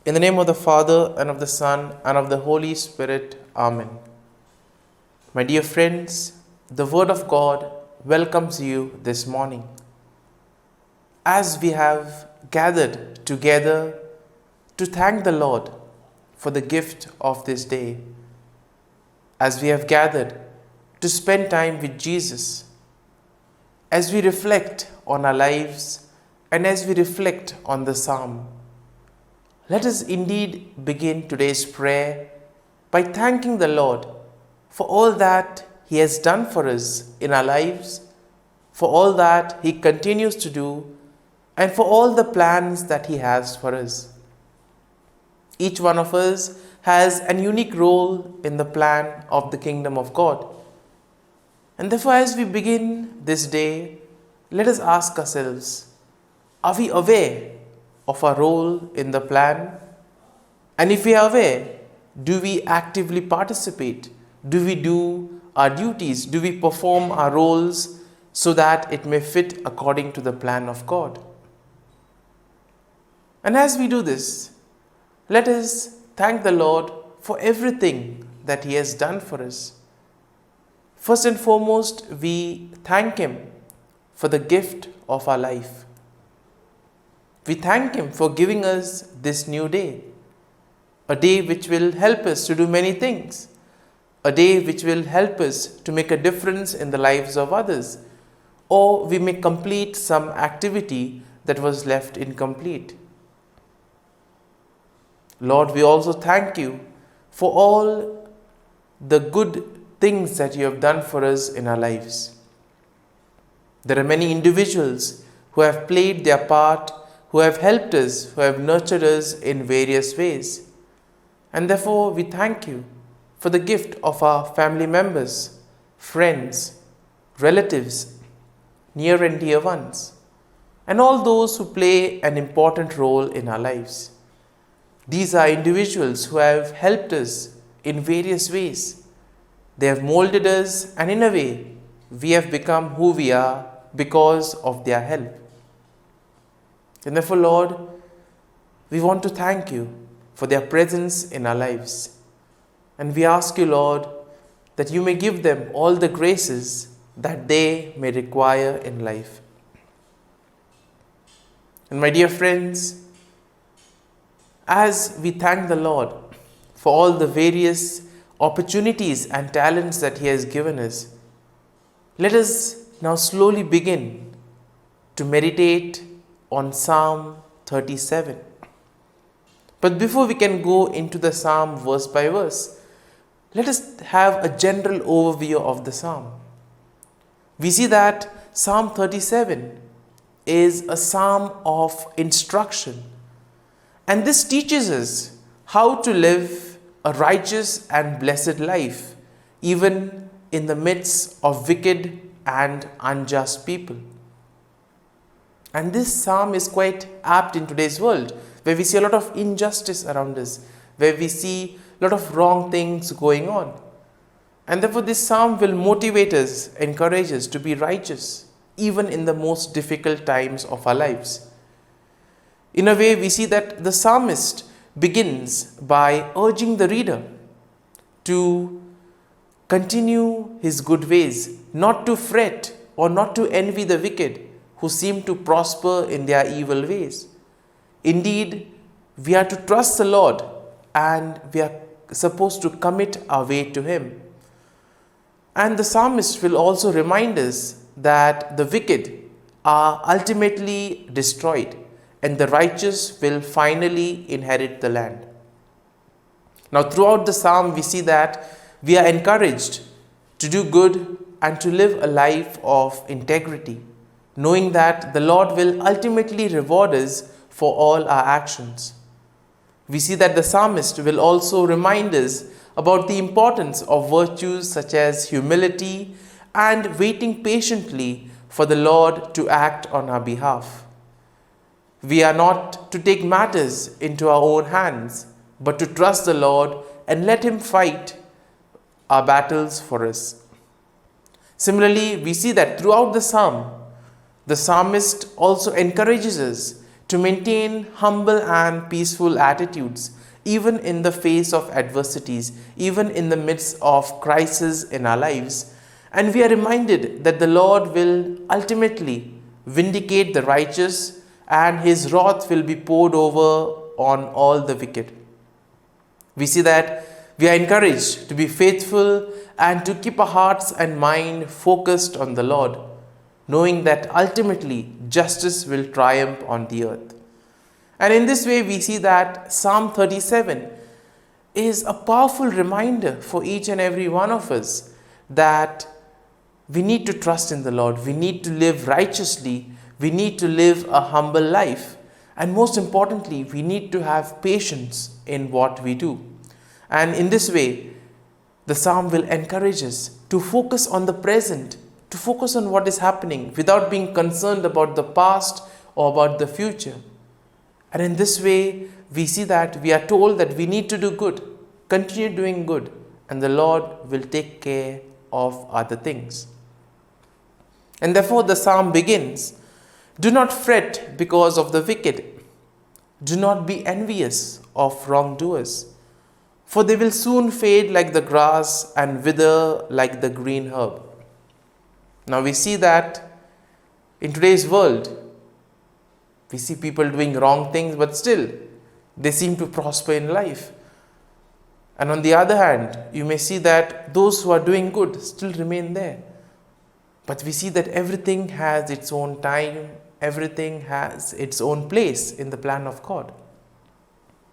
In the name of the Father, and of the Son, and of the Holy Spirit. Amen. My dear friends, the Word of God welcomes you this morning. As we have gathered together to thank the Lord for the gift of this day, as we have gathered to spend time with Jesus, as we reflect on our lives and as we reflect on the Psalm, let us indeed begin today's prayer by thanking the Lord for all that He has done for us in our lives, for all that He continues to do, and for all the plans that He has for us. Each one of us has a unique role in the plan of the kingdom of God. And therefore, as we begin this day, let us ask ourselves, are we aware of our role in the plan? And if we are aware, do we actively participate? Do we do our duties? Do we perform our roles so that it may fit according to the plan of God? And as we do this, let us thank the Lord for everything that He has done for us. First and foremost, we thank Him for the gift of our life. We thank Him for giving us this new day, a day which will help us to do many things, a day which will help us to make a difference in the lives of others, or we may complete some activity that was left incomplete. Lord, we also thank You for all the good things that You have done for us in our lives. There are many individuals who have played their part, who have helped us, who have nurtured us in various ways. And therefore, we thank You for the gift of our family members, friends, relatives, near and dear ones, and all those who play an important role in our lives. These are individuals who have helped us in various ways. They have molded us, and in a way, we have become who we are because of their help. And therefore, Lord, we want to thank You for their presence in our lives. And we ask You, Lord, that You may give them all the graces that they may require in life. And my dear friends, as we thank the Lord for all the various opportunities and talents that He has given us, let us now slowly begin to meditate on Psalm 37. But before we can go into the Psalm verse by verse, let us have a general overview of the Psalm. We see that Psalm 37 is a psalm of instruction. And this teaches us how to live a righteous and blessed life, even in the midst of wicked and unjust people. And this psalm is quite apt in today's world, where we see a lot of injustice around us, where we see a lot of wrong things going on. And therefore this psalm will motivate us, encourage us to be righteous, even in the most difficult times of our lives. In a way, we see that the psalmist begins by urging the reader to continue his good ways, not to fret or not to envy the wicked who seem to prosper in their evil ways. Indeed, we are to trust the Lord, and we are supposed to commit our way to Him. And the psalmist will also remind us that the wicked are ultimately destroyed and the righteous will finally inherit the land. Now, throughout the psalm, we see that we are encouraged to do good and to live a life of integrity, knowing that the Lord will ultimately reward us for all our actions. We see that the psalmist will also remind us about the importance of virtues such as humility and waiting patiently for the Lord to act on our behalf. We are not to take matters into our own hands, but to trust the Lord and let Him fight our battles for us. Similarly, we see that throughout the psalm, the psalmist also encourages us to maintain humble and peaceful attitudes, even in the face of adversities, even in the midst of crisis in our lives. And we are reminded that the Lord will ultimately vindicate the righteous, and his wrath will be poured over on all the wicked. We see that we are encouraged to be faithful and to keep our hearts and mind focused on the Lord, knowing that ultimately justice will triumph on the earth. And in this way, we see that Psalm 37 is a powerful reminder for each and every one of us that we need to trust in the Lord. We need to live righteously. We need to live a humble life. And most importantly, we need to have patience in what we do. And in this way, the psalm will encourage us to focus on the present, to focus on what is happening without being concerned about the past or about the future. And in this way, we see that we are told that we need to do good, continue doing good, and the Lord will take care of other things. And therefore, the psalm begins, "Do not fret because of the wicked. Do not be envious of wrongdoers, for they will soon fade like the grass and wither like the green herb." Now we see that in today's world, we see people doing wrong things, but still they seem to prosper in life. And on the other hand, you may see that those who are doing good still remain there. But we see that everything has its own time, everything has its own place in the plan of God.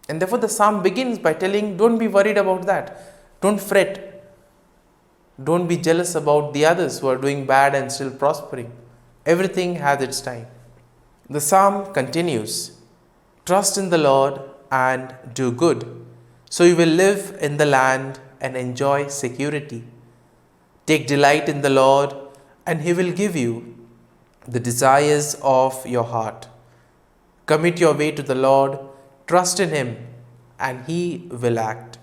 And therefore the psalm begins by telling, don't be worried about that. Don't fret. Don't be jealous about the others who are doing bad and still prospering. Everything has its time. The psalm continues, "Trust in the Lord and do good, so you will live in the land and enjoy security. Take delight in the Lord, and he will give you the desires of your heart. Commit your way to the Lord, trust in him, and he will act.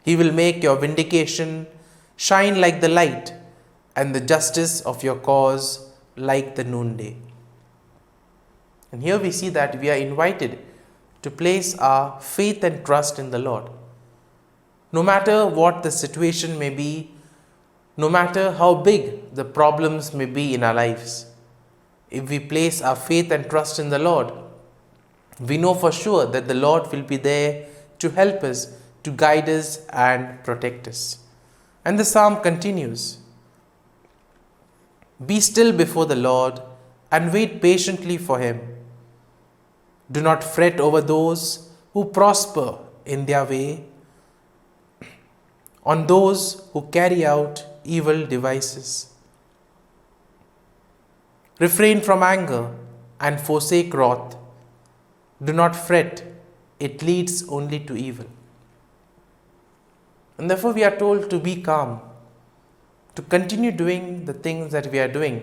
He will make your vindication shine like the light, and the justice of your cause like the noonday." And here we see that we are invited to place our faith and trust in the Lord. No matter what the situation may be, no matter how big the problems may be in our lives, if we place our faith and trust in the Lord, we know for sure that the Lord will be there to help us, to guide us and protect us. And the psalm continues, "Be still before the Lord and wait patiently for him. Do not fret over those who prosper in their way, on those who carry out evil devices. Refrain from anger and forsake wrath. Do not fret, it leads only to evil." And therefore we are told to be calm, to continue doing the things that we are doing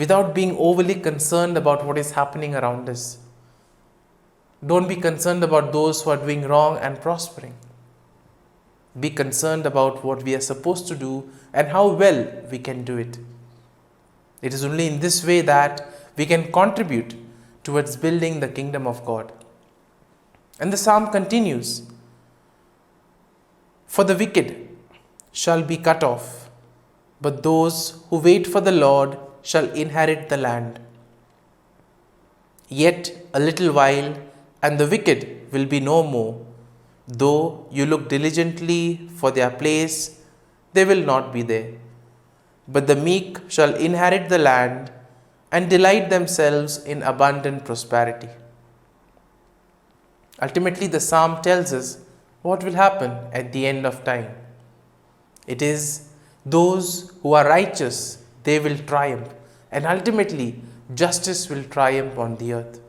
without being overly concerned about what is happening around us. Don't be concerned about those who are doing wrong and prospering. Be concerned about what we are supposed to do and how well we can do it. It is only in this way that we can contribute towards building the kingdom of God. And the psalm continues, "For the wicked shall be cut off, but those who wait for the Lord shall inherit the land. Yet a little while, and the wicked will be no more. Though you look diligently for their place, they will not be there. But the meek shall inherit the land and delight themselves in abundant prosperity." Ultimately, the psalm tells us what will happen at the end of time. It is those who are righteous, they will triumph, and ultimately justice will triumph on the earth.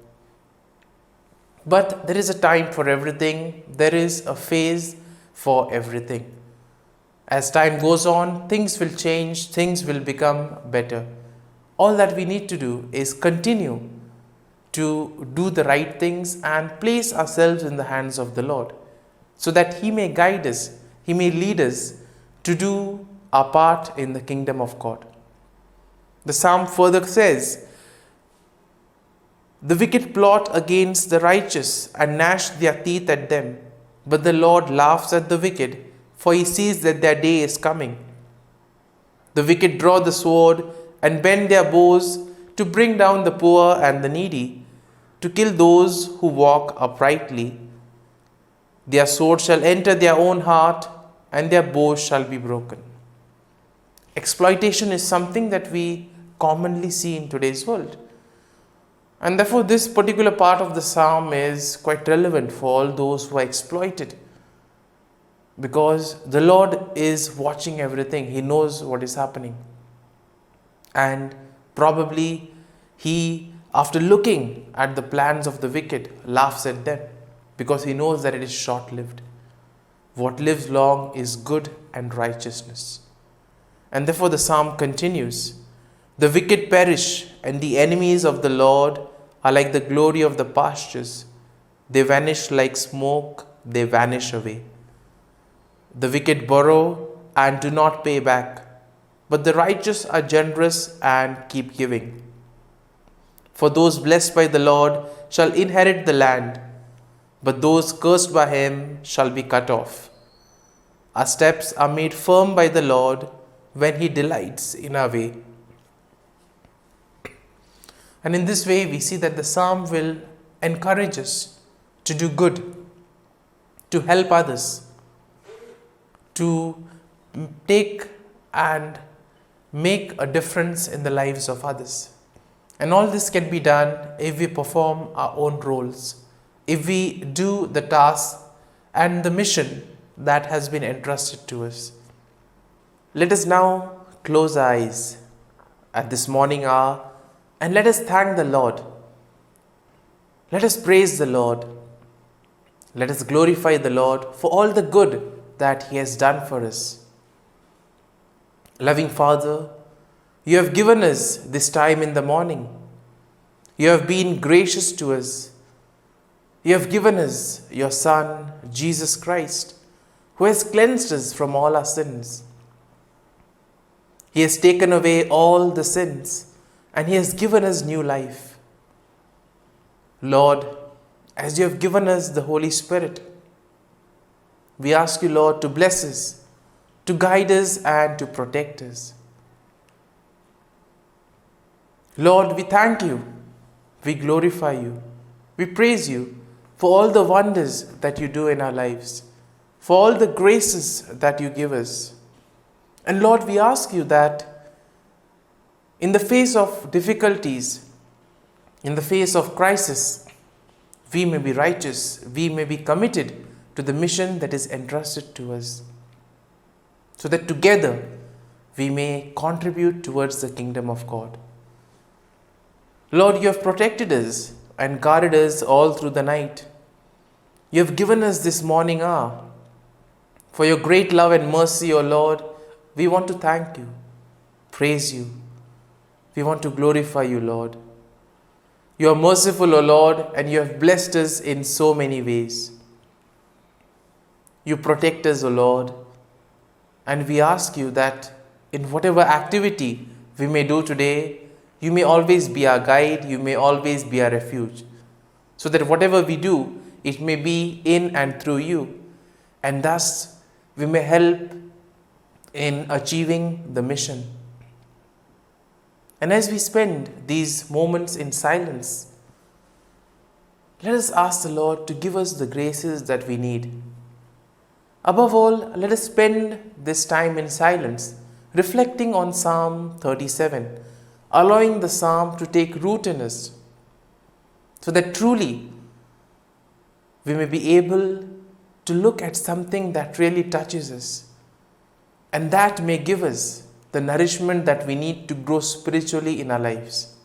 But there is a time for everything. There is a phase for everything. As time goes on, things will change, things will become better. All that we need to do is continue to do the right things and place ourselves in the hands of the Lord, so that he may guide us, he may lead us to do our part in the kingdom of God. The psalm further says, The wicked plot against the righteous and gnash their teeth at them. But the Lord laughs at the wicked, for he sees that their day is coming. The wicked draw the sword and bend their bows to bring down the poor and the needy, to kill those who walk uprightly. Their sword shall enter their own heart, and their bows shall be broken. Exploitation is something that we commonly see in today's world. And therefore, this particular part of the psalm is quite relevant for all those who are exploited. Because the Lord is watching everything. He knows what is happening. And probably He, after looking at the plans of the wicked, laughs at them. Because He knows that it is short-lived. What lives long is good and righteousness. And therefore the psalm continues, the wicked perish, and the enemies of the Lord are like the glory of the pastures. They vanish like smoke, they vanish away. The wicked borrow and do not pay back, but the righteous are generous and keep giving. For those blessed by the Lord shall inherit the land, but those cursed by Him shall be cut off. Our steps are made firm by the Lord when He delights in our way. And in this way, we see that the psalm will encourage us to do good, to help others, to take and make a difference in the lives of others. And all this can be done if we perform our own roles, if we do the task and the mission that has been entrusted to us. Let us now close our eyes at this morning hour and let us thank the Lord. Let us praise the Lord. Let us glorify the Lord for all the good that He has done for us. Loving Father, You have given us this time in the morning. You have been gracious to us. You have given us Your Son, Jesus Christ, who has cleansed us from all our sins. He has taken away all the sins, and He has given us new life. Lord, as You have given us the Holy Spirit, we ask You, Lord, to bless us, to guide us and to protect us. Lord, we thank You, we glorify You, we praise You for all the wonders that You do in our lives, for all the graces that You give us. And Lord, we ask You that in the face of difficulties, in the face of crisis, we may be righteous, we may be committed to the mission that is entrusted to us, so that together we may contribute towards the kingdom of God. Lord, You have protected us and guarded us all through the night. You have given us this morning hour. For Your great love and mercy, O Lord, we want to thank You, praise You. We want to glorify You, Lord. You are merciful, O Lord, and You have blessed us in so many ways. You protect us, O Lord, and we ask You that in whatever activity we may do today, You may always be our guide, You may always be our refuge, so that whatever we do, it may be in and through You, and thus we may help in achieving the mission. And as we spend these moments in silence, let us ask the Lord to give us the graces that we need. Above all, let us spend this time in silence, reflecting on Psalm 37, allowing the psalm to take root in us, so that truly we may be able to look at something that really touches us, and that may give us the nourishment that we need to grow spiritually in our lives.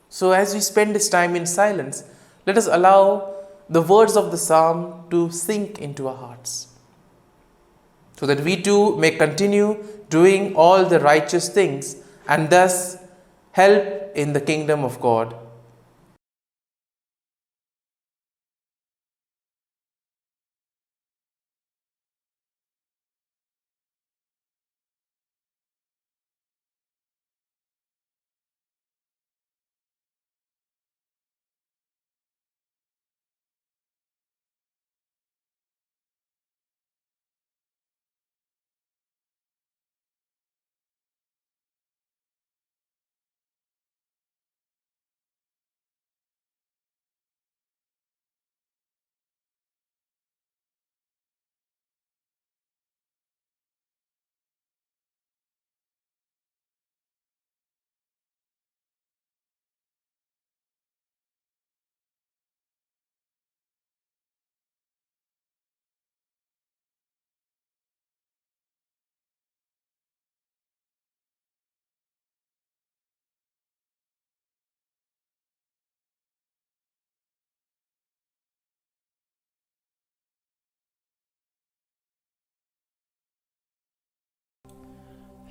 So as we spend this time in silence, let us allow the words of the psalm to sink into our hearts, so that we too may continue doing all the righteous things and thus help in the kingdom of God.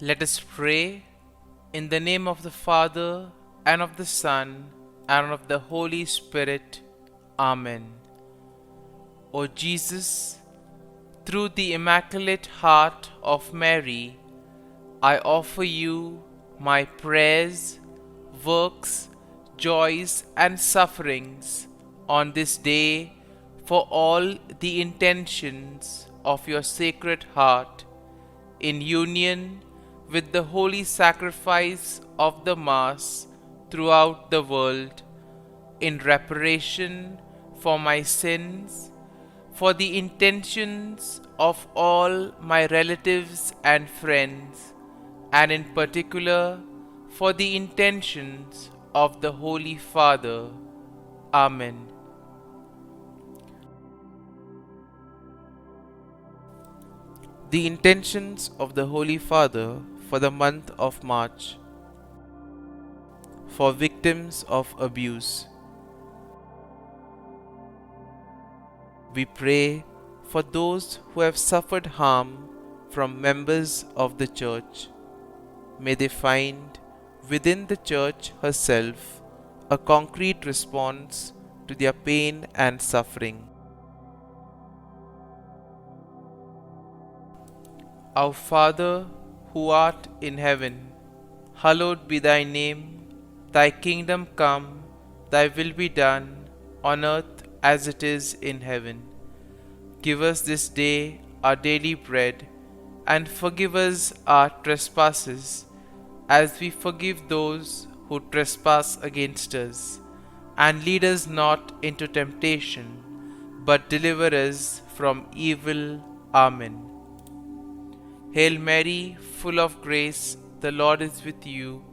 Let us pray in the name of the Father, and of the Son, and of the Holy Spirit. Amen. O Jesus, through the Immaculate Heart of Mary, I offer you my prayers, works, joys, and sufferings on this day for all the intentions of your Sacred Heart, in union with the holy sacrifice of the Mass throughout the world, in reparation for my sins, for the intentions of all my relatives and friends, and in particular for the intentions of the Holy Father. Amen. The intentions of the Holy Father for the month of March. For victims of abuse. We pray for those who have suffered harm from members of the Church. May they find within the Church herself a concrete response to their pain and suffering. Our Father, who art in heaven, hallowed be thy name. Thy kingdom come, thy will be done, on earth as it is in heaven. Give us this day our daily bread, and forgive us our trespasses, as we forgive those who trespass against us. And lead us not into temptation, but deliver us from evil. Amen. Hail Mary, full of grace, the Lord is with you.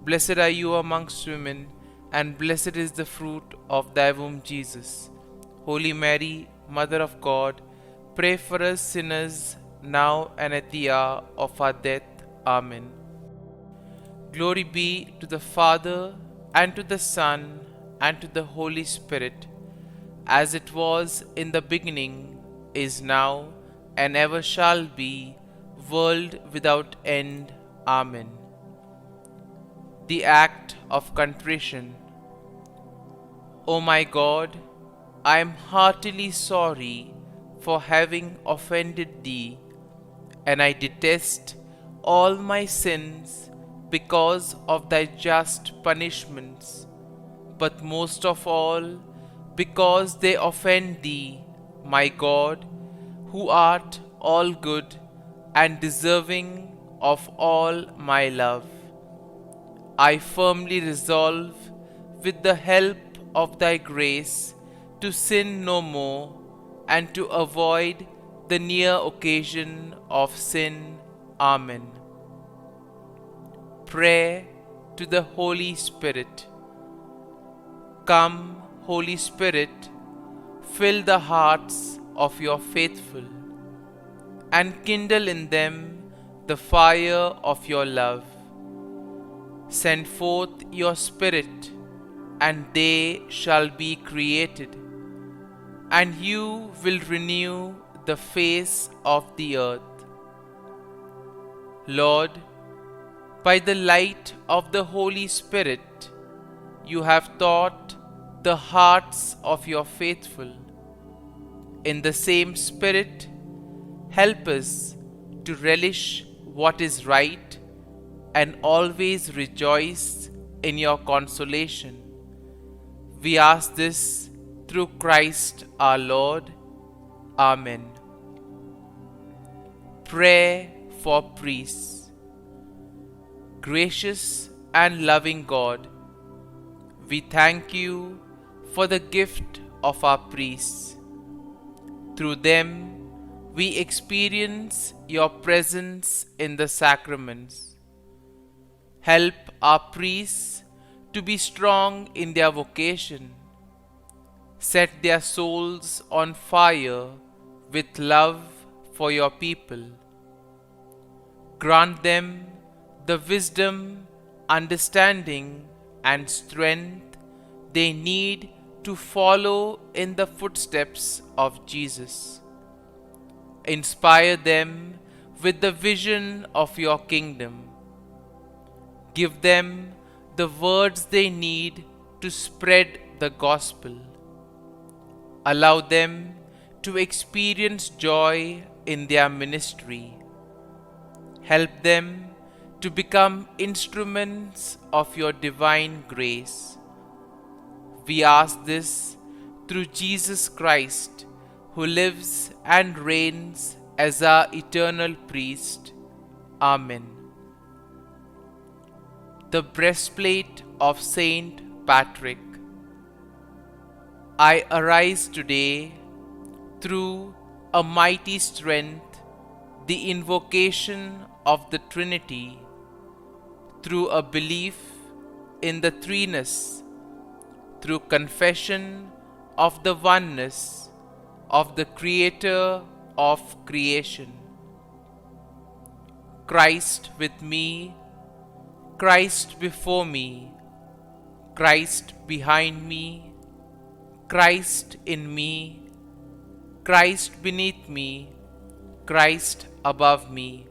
Blessed are you amongst women, and blessed is the fruit of thy womb, Jesus. Holy Mary, Mother of God, pray for us sinners, now and at the hour of our death. Amen. Glory be to the Father, and to the Son, and to the Holy Spirit, as it was in the beginning, is now, and ever shall be, world without end. Amen. The act of contrition. O my God, I am heartily sorry for having offended thee, and I detest all my sins because of thy just punishments, but most of all because they offend thee, my God, who art all good and deserving of all my love. I firmly resolve, with the help of thy grace, to sin no more, and to avoid the near occasion of sin. Amen. Prayer to the Holy Spirit. Come, Holy Spirit, fill the hearts of your faithful, and kindle in them the fire of your love. Send forth your Spirit, and they shall be created, and you will renew the face of the earth. Lord, by the light of the Holy Spirit, you have taught the hearts of your faithful. In the same Spirit, help us to relish what is right and always rejoice in your consolation. We ask this through Christ our Lord. Amen. Prayer for priests. Gracious and loving God, we thank you for the gift of our priests. Through them, we experience your presence in the sacraments. Help our priests to be strong in their vocation. Set their souls on fire with love for your people. Grant them the wisdom, understanding, and strength they need to follow in the footsteps of Jesus. Inspire them with the vision of your kingdom. Give them the words they need to spread the gospel. Allow them to experience joy in their ministry. Help them to become instruments of your divine grace. We ask this through Jesus Christ, who lives and reigns as our eternal priest. Amen. The breastplate of Saint Patrick. I arise today through a mighty strength, the invocation of the Trinity, through a belief in the threeness, through confession of the oneness of the Creator of creation. Christ with me, Christ before me, Christ behind me, Christ in me, Christ beneath me, Christ above me,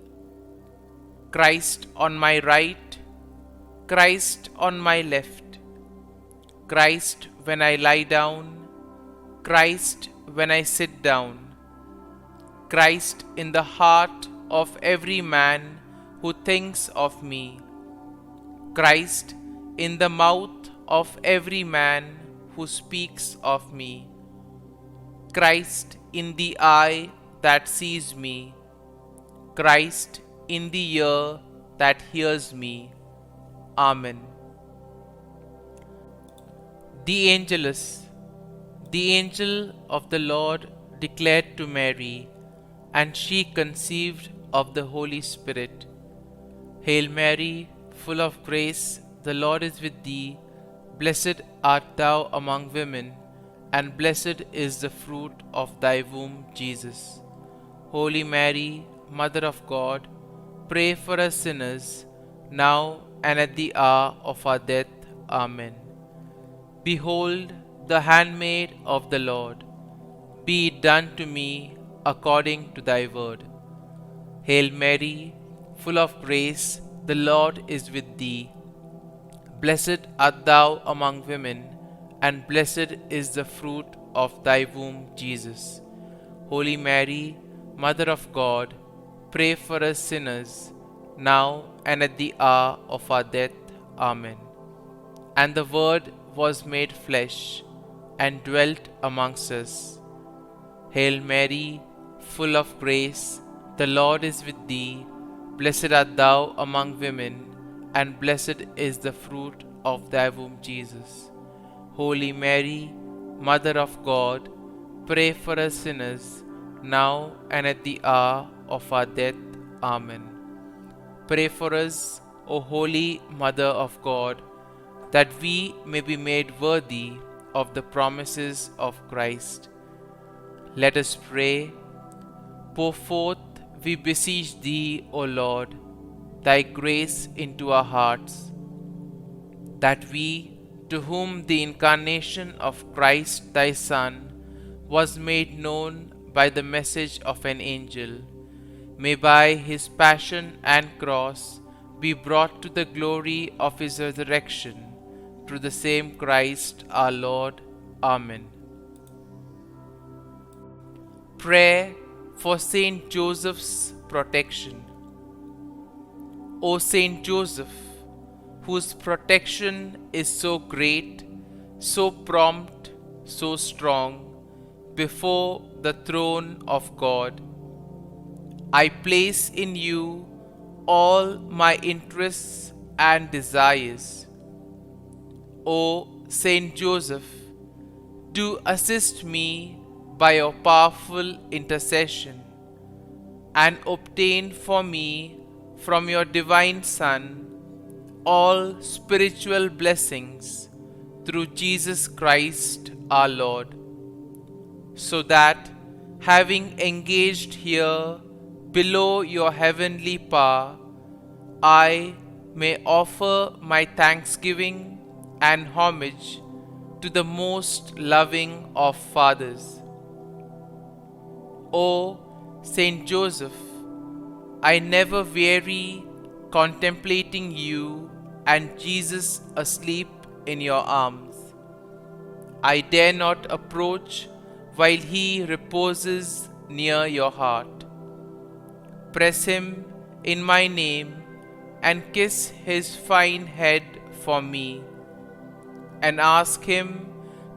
Christ on my right, Christ on my left, Christ when I lie down, Christ when I sit down, Christ in the heart of every man who thinks of me, Christ in the mouth of every man who speaks of me, Christ in the eye that sees me, Christ in the ear that hears me. Amen. The Angelus. The angel of the Lord declared to Mary, and she conceived of the Holy Spirit. Hail Mary, full of grace, the Lord is with thee. Blessed art thou among women, and blessed is the fruit of thy womb, Jesus. Holy Mary, Mother of God, pray for us sinners, now and at the hour of our death. Amen. Behold, the handmaid of the Lord. Be it done to me according to thy word. Hail Mary, full of grace, the Lord is with thee. Blessed art thou among women, and blessed is the fruit of thy womb, Jesus. Holy Mary, Mother of God, pray for us sinners, now and at the hour of our death. Amen. And the Word was made flesh, and dwelt amongst us. Hail Mary, full of grace, the Lord is with thee. Blessed art thou among women, and blessed is the fruit of thy womb, Jesus. Holy Mary, Mother of God, pray for us sinners, now and at the hour of our death. Amen. Pray for us, O Holy Mother of God, that we may be made worthy of the promises of Christ. Let us pray. Pour forth, we beseech thee, O Lord, thy grace into our hearts, that we, to whom the incarnation of Christ thy Son was made known by the message of an angel, may by his passion and cross be brought to the glory of his resurrection, through the same Christ our Lord. Amen. Prayer for Saint Joseph's protection. O Saint Joseph, whose protection is so great, so prompt, so strong, before the throne of God, I place in you all my interests and desires. O Saint Joseph, do assist me by your powerful intercession, and obtain for me from your divine Son all spiritual blessings through Jesus Christ our Lord, so that, having engaged here below your heavenly power, I may offer my thanksgiving and homage to the most loving of fathers. O Saint Joseph, I never weary contemplating you and Jesus asleep in your arms. I dare not approach while he reposes near your heart. Press him in my name and kiss his fine head for me, and ask him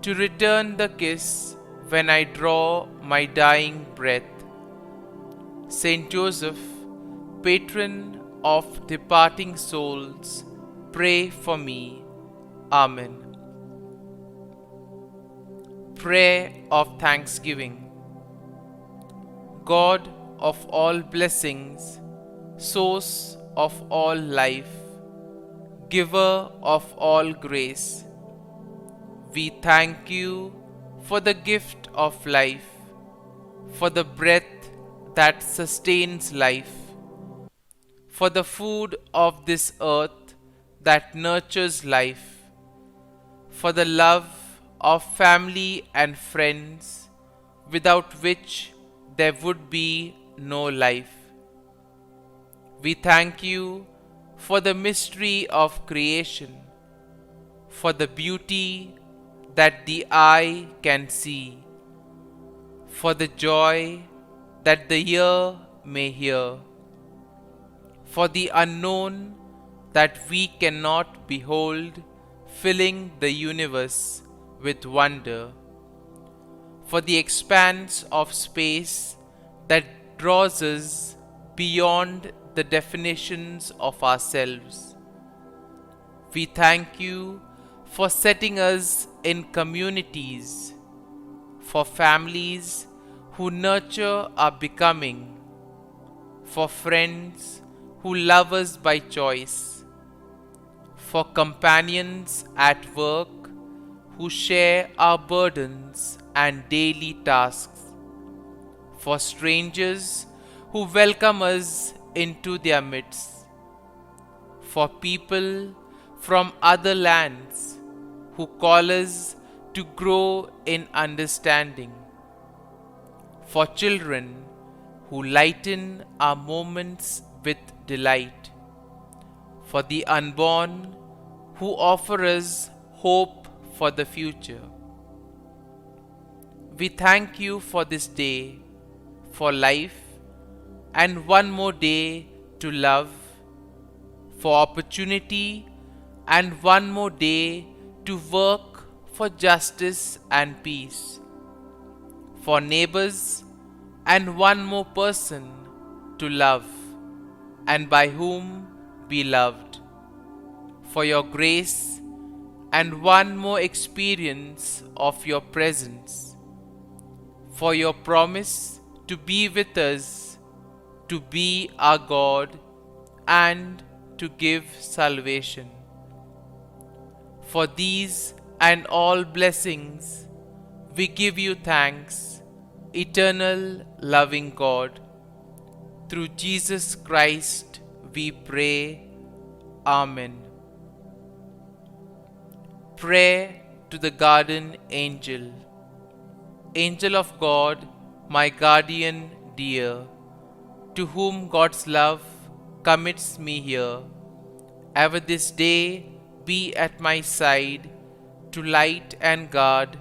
to return the kiss when I draw my dying breath. Saint Joseph, patron of departing souls, pray for me. Amen. Prayer of Thanksgiving. God of all blessings, source of all life, giver of all grace, we thank you for the gift of life, for the breath that sustains life, for the food of this earth that nurtures life, for the love of family and friends, without which there would be no life. We thank you for the mystery of creation, for the beauty that the eye can see, for the joy that the ear may hear, for the unknown that we cannot behold, filling the universe with wonder, for the expanse of space that draws us beyond the definitions of ourselves. We thank you for setting us in communities, for families who nurture our becoming, for friends who love us by choice, for companions at work who share our burdens and daily tasks, for strangers who welcome us into their midst, for people from other lands who call us to grow in understanding, for children who lighten our moments with delight, for the unborn who offer us hope for the future. We thank you for this day, for life, and one more day to love, for opportunity, and one more day to work for justice and peace, for neighbors, and one more person to love, and by whom be loved, for your grace, and one more experience of your presence, for your promise to be with us, to be our God, and to give salvation. For these and all blessings, we give you thanks, eternal loving God. Through Jesus Christ we pray. Amen. Prayer to the Guardian Angel. Angel of God, my guardian dear, to whom God's love commits me here, ever this day be at my side, to light and guard,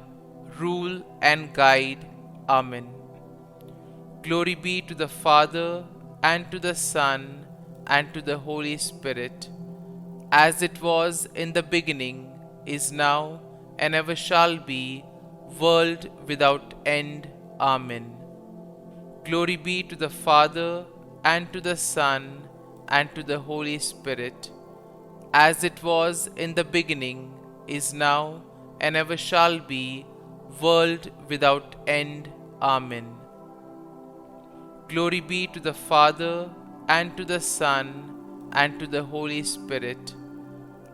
rule and guide. Amen. Glory be to the Father, and to the Son, and to the Holy Spirit, as it was in the beginning, is now, and ever shall be, world without end. Amen. Glory be to the Father, and to the Son, and to the Holy Spirit, as it was in the beginning, is now, and ever shall be, world without end. Amen. Glory be to the Father, and to the Son, and to the Holy Spirit,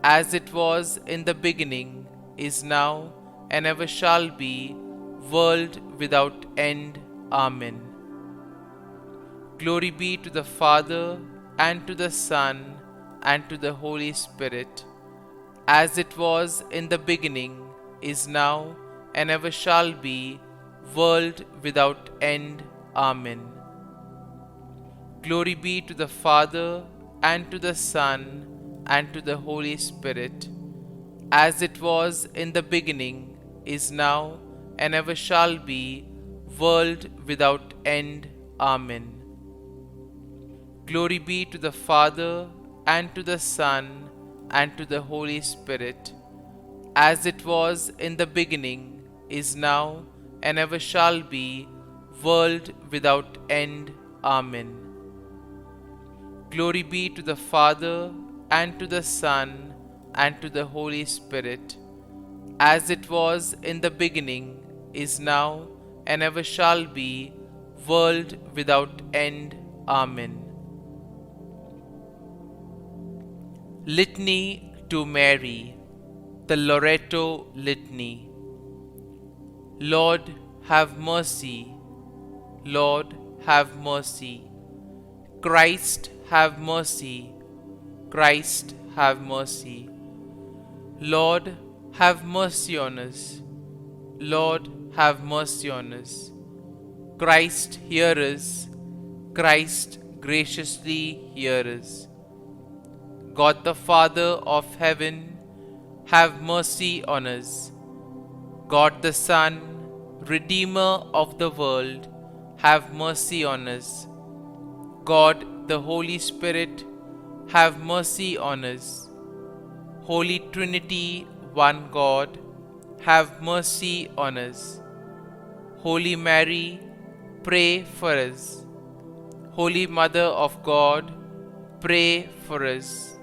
as it was in the beginning, is now, and ever shall be, world without end. Amen. Glory be to the Father, and to the Son, and to the Holy Spirit, as it was in the beginning, is now, and ever shall be, world without end. Amen. Glory be to the Father, and to the Son, and to the Holy Spirit, as it was in the beginning, is now, and ever shall be, world without end. Amen. Glory be to the Father, and to the Son, and to the Holy Spirit, as it was in the beginning, is now, and ever shall be, world without end. Amen. Glory be to the Father, and to the Son, and to the Holy Spirit, as it was in the beginning, is now, and ever shall be, world without end. Amen. Litany to Mary, the Loreto Litany. Lord, have mercy. Lord, have mercy. Christ, have mercy. Christ, have mercy. Lord, have mercy on us. Lord, have mercy on us. Christ, hear us. Christ, graciously hear us. God the Father of heaven, have mercy on us. God the Son, Redeemer of the world, have mercy on us. God the Holy Spirit, have mercy on us. Holy Trinity, one God, have mercy on us. Holy Mary, pray for us. Holy Mother of God, pray for us.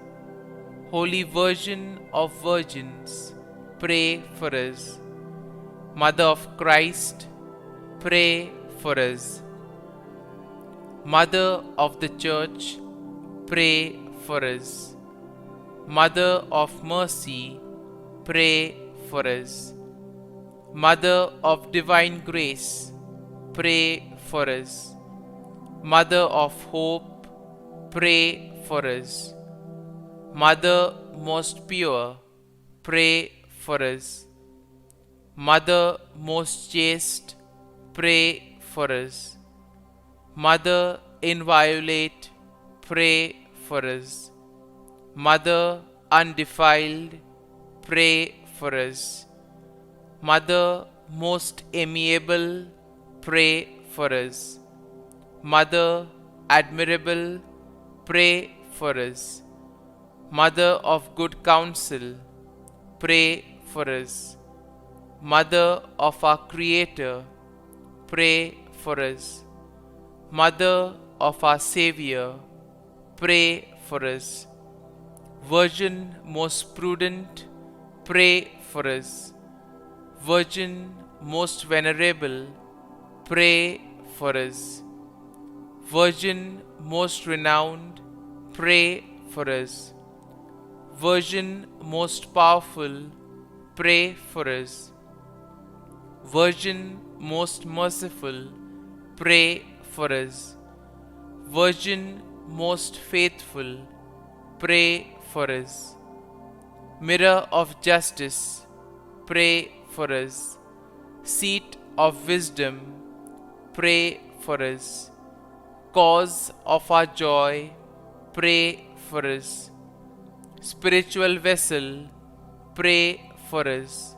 Holy Virgin of Virgins, pray for us. Mother of Christ, pray for us. Mother of the Church, pray for us. Mother of Mercy, pray for us. Mother of Divine Grace, pray for us. Mother of Hope, pray for us. Mother most pure, pray for us. Mother most chaste, pray for us. Mother inviolate, pray for us. Mother undefiled, pray for us. Mother most amiable, pray for us. Mother admirable, pray for us. Mother of good counsel, pray for us. Mother of our Creator, pray for us. Mother of our Savior, pray for us. Virgin most prudent, pray for us. Virgin most venerable, pray for us. Virgin most renowned, pray for us. Virgin most powerful, pray for us. Virgin most merciful, pray for us. Virgin most faithful, pray for us. Mirror of justice, pray for us. Seat of wisdom, pray for us. Cause of our joy, pray for us. Spiritual vessel, pray for us.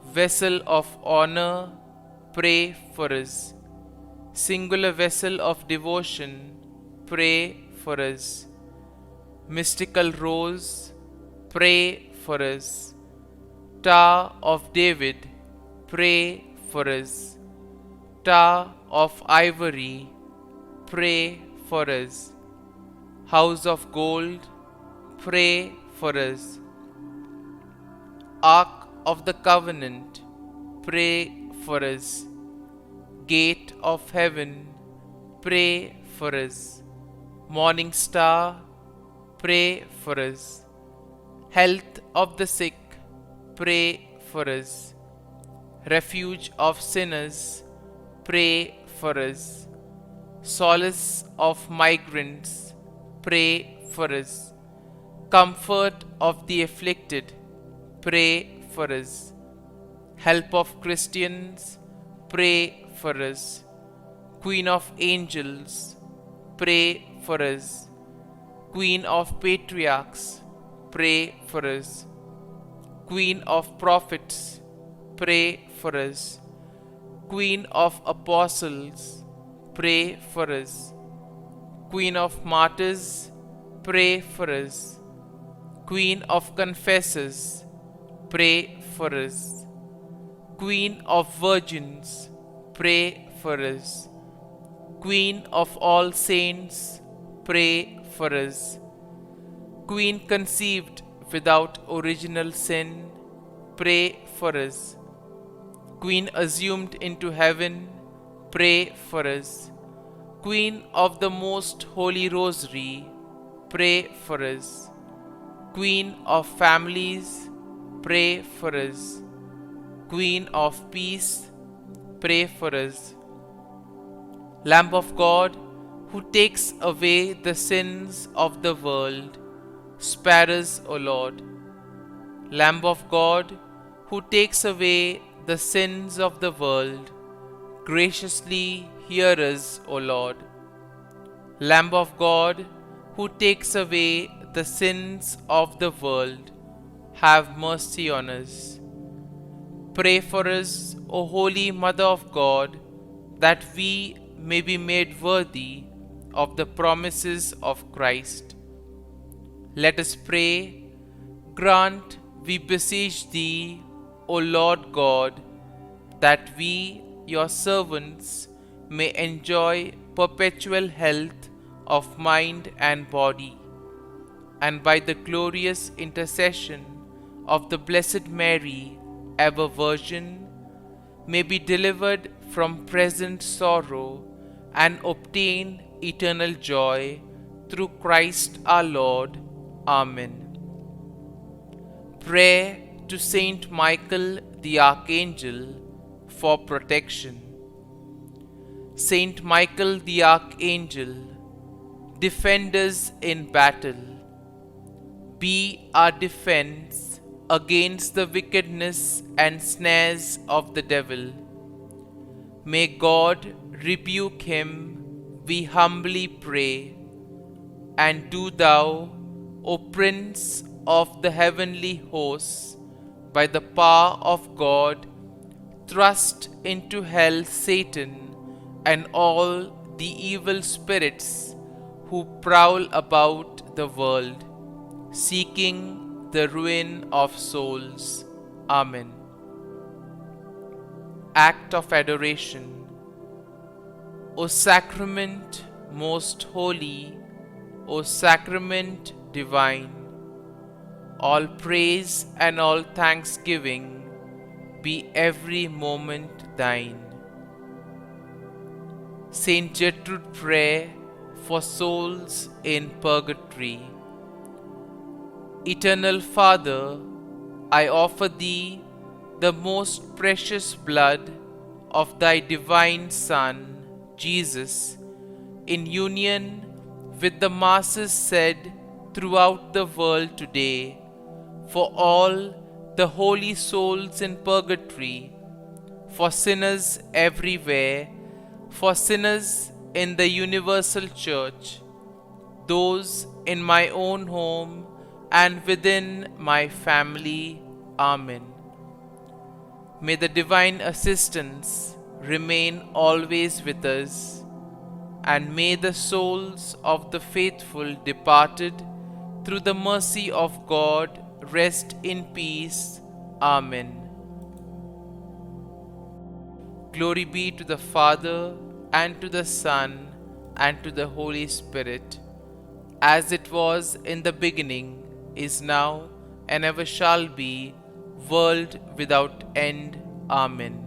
Vessel of honor, pray for us. Singular vessel of devotion, pray for us. Mystical rose, pray for us. Tower of David, pray for us. Tower of ivory, pray for us. House of gold, pray for us. Ark of the Covenant, pray for us. Gate of heaven, pray for us. Morning star, pray for us. Health of the sick, pray for us. Refuge of sinners, pray for us. Solace of migrants, pray for us. Comfort of the afflicted, pray for us. Help of Christians, pray for us. Queen of angels, pray for us. Queen of patriarchs, pray for us. Queen of prophets, pray for us. Queen of apostles, pray for us. Queen of martyrs, pray for us. Queen of confessors, pray for us. Queen of virgins, pray for us. Queen of all saints, pray for us. Queen conceived without original sin, pray for us. Queen assumed into heaven, pray for us. Queen of the Most Holy Rosary, pray for us. Queen of families, pray for us. Queen of peace, pray for us. Lamb of God, who takes away the sins of the world, spare us, O Lord. Lamb of God, who takes away the sins of the world, graciously hear us, O Lord. Lamb of God, who takes away the sins of the world, have mercy on us. Pray for us, O Holy Mother of God, that we may be made worthy of the promises of Christ. Let us pray. Grant, we beseech Thee, O Lord God, that we, Your servants, may enjoy perpetual health of mind and body, and by the glorious intercession of the Blessed Mary, ever Virgin, may be delivered from present sorrow and obtain eternal joy through Christ our Lord. Amen. Prayer to Saint Michael the Archangel for protection. Saint Michael the Archangel, defend us in battle. Be our defense against the wickedness and snares of the devil. May God rebuke him, we humbly pray. And do Thou, O Prince of the heavenly hosts, by the power of God, thrust into hell Satan and all the evil spirits who prowl about the world, seeking the ruin of souls. Amen. Act of Adoration. O Sacrament most holy, O Sacrament divine, all praise and all thanksgiving be every moment Thine. Saint Gertrude Prayer for souls in purgatory. Eternal Father, I offer Thee the most precious blood of Thy divine Son, Jesus, in union with the masses said throughout the world today, for all the holy souls in purgatory, for sinners everywhere, for sinners in the universal church, those in my own home and within my family. Amen. May the divine assistance remain always with us, and may the souls of the faithful departed through the mercy of God rest in peace. Amen. Glory be to the Father, and to the Son, and to the Holy Spirit, as it was in the beginning, is now, and ever shall be, world without end. Amen.